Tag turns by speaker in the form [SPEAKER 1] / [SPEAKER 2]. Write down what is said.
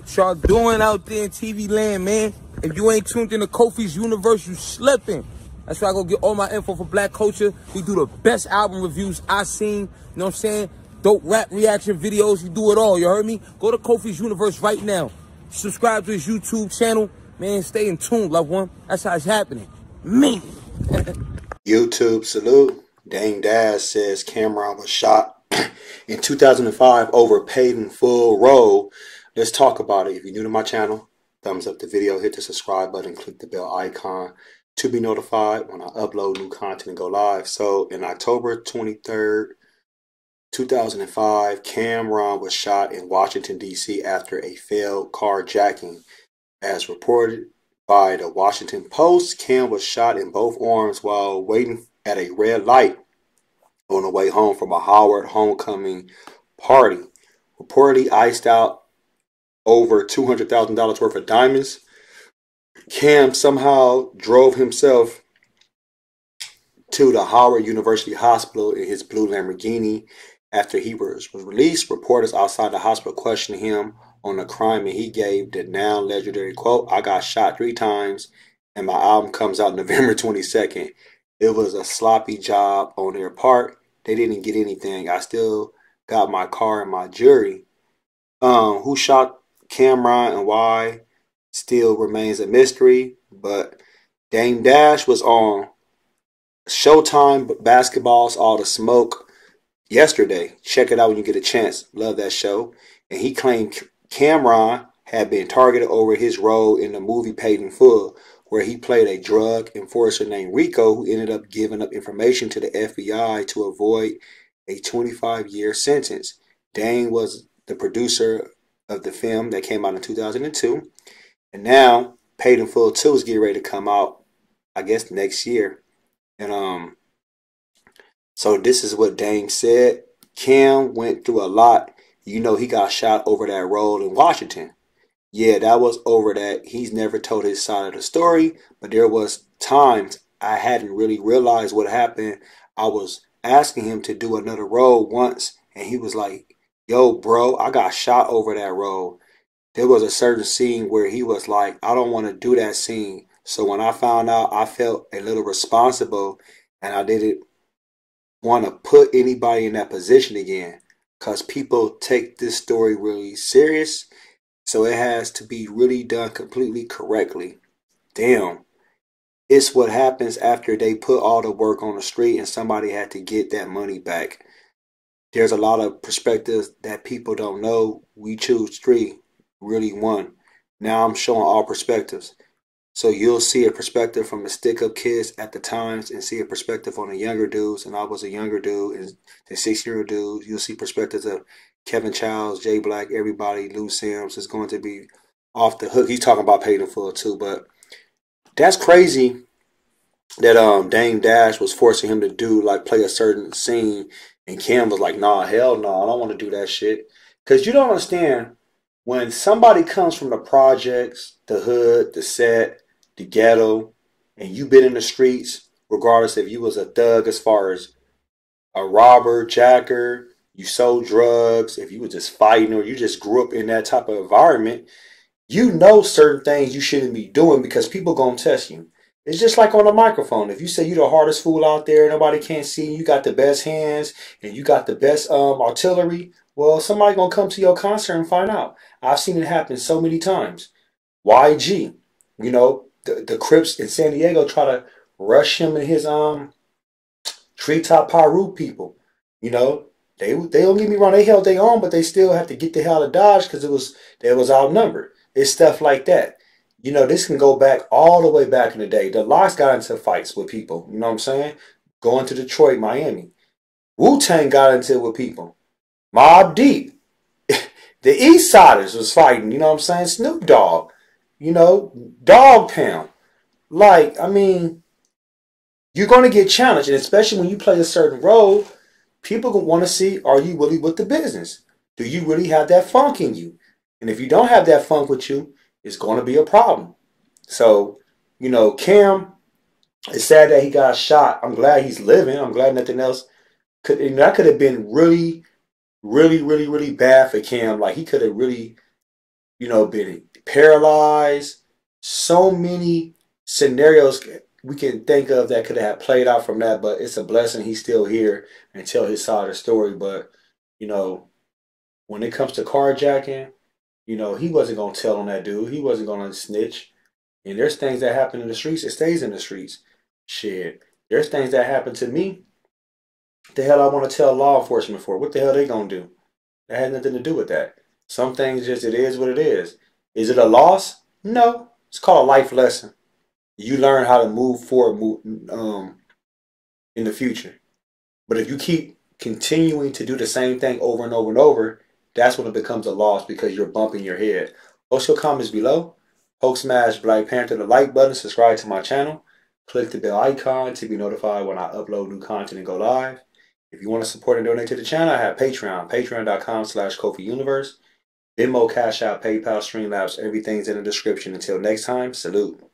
[SPEAKER 1] What y'all doing out there in TV land, man? If you ain't tuned into Kofi's universe, you slipping. That's why I go get all my info for black culture. We do the best album reviews I seen. You know what I'm saying? Dope rap reaction videos. We do it all. You heard me? Go to Kofi's universe right now. Subscribe to his YouTube channel. Man, stay in tune, loved one. That's how it's happening. Me.
[SPEAKER 2] YouTube salute. Dame Dash says Cameron was shot in 2005 over paid in full role. Let's talk about it. If you're new to my channel, thumbs up the video, hit the subscribe button, click the bell icon to be notified when I upload new content and go live. So in October 23rd, 2005, Cameron was shot in Washington, D.C. after a failed carjacking. As reported by the Washington Post, Cam was shot in both arms while waiting at a red light on the way home from a Howard homecoming party. Reportedly iced out over $200,000 worth of diamonds. Cam somehow drove himself to the Howard University Hospital in his blue Lamborghini. After he was released, reporters outside the hospital questioned him on the crime, and he gave the now legendary quote, "I got shot 3 times and my album comes out November 22nd. It was a sloppy job on their part. They didn't get anything. I still got my car and my jury." Who shot Cameron and why still remains a mystery, but Dame Dash was on Showtime Basketball's All the Smoke yesterday. Check it out when you get a chance. Love that show. And he claimed Cameron had been targeted over his role in the movie Paid in Full, where he played a drug enforcer named Rico who ended up giving up information to the FBI to avoid a 25-year sentence. Dane was the producer of the film that came out in 2002. And now Paid in Full 2 is getting ready to come out, I guess, next year. And so this is what Dame said. Cam went through a lot. You know, he got shot over that role in Washington. Yeah, that was over that. He's never told his side of the story, but there was times I hadn't really realized what happened. I was asking him to do another role once, and he was like, "Yo, bro, I got shot over that role." There was a certain scene where he was like, "I don't want to do that scene." So when I found out, I felt a little responsible, and I didn't want to put anybody in that position again, because people take this story really serious. So it has to be really done completely correctly. Damn. It's what happens after they put all the work on the street and somebody had to get that money back. There's a lot of perspectives that people don't know. We choose 3, really 1. Now I'm showing all perspectives. So you'll see a perspective from the stick-up kids at the times and see a perspective on the younger dudes. And I was a younger dude and the 6-year-old dudes. You'll see perspectives of Kevin Childs, Jay Black, everybody. Lou Sims is going to be off the hook. He's talking about Paid in Full too. But that's crazy that Dame Dash was forcing him to do, like, play a certain scene. And Cam was like, "Nah, hell no, I don't want to do that shit." Because you don't understand, when somebody comes from the projects, the hood, the set, the ghetto, and you've been in the streets, regardless if you was a thug as far as a robber, jacker, you sold drugs, if you were just fighting or you just grew up in that type of environment, you know certain things you shouldn't be doing because people gonna test you. It's just like on a microphone. If you say you the hardest fool out there, nobody can't see you, got the best hands, and you got the best artillery, well, somebody gonna come to your concert and find out. I've seen it happen so many times. YG, you know, the Crips in San Diego try to rush him and his Treetop Pyru people. You know, they don't get me wrong, they held their own, but they still have to get the hell out of Dodge because they was outnumbered. It's stuff like that. You know, this can go back all the way back in the day. The Locks got into fights with people. You know what I'm saying? Going to Detroit, Miami. Wu-Tang got into it with people. Mobb Deep. The East Siders was fighting. You know what I'm saying? Snoop Dogg. You know, Dog Pound. Like, I mean, you're going to get challenged. And especially when you play a certain role, people want to see, are you really with the business? Do you really have that funk in you? And if you don't have that funk with you, it's going to be a problem. So, you know, Cam, it's sad that he got shot. I'm glad he's living. I'm glad nothing else could. And that could have been really, really, really, really bad for Cam. Like, he could have really been paralyzed. So many scenarios we can think of that could have played out from that, but it's a blessing he's still here and tell his side of the story. But, when it comes to carjacking, he wasn't going to tell on that dude. He wasn't going to snitch. And there's things that happen in the streets, it stays in the streets. Shit. There's things that happen to me. The hell I want to tell law enforcement for? What the hell they going to do? That had nothing to do with that. Some things just, it is what it is. Is it a loss? No. It's called a life lesson. You learn how to move forward in the future. But if you keep continuing to do the same thing over and over and over, that's when it becomes a loss because you're bumping your head. Post your comments below. Poke smash Black Panther the like button. Subscribe to my channel. Click the bell icon to be notified when I upload new content and go live. If you want to support and donate to the channel, I have Patreon. Patreon.com/KofiUniverse. Venmo, CashApp, PayPal, Streamlabs. Everything's in the description. Until next time, salute.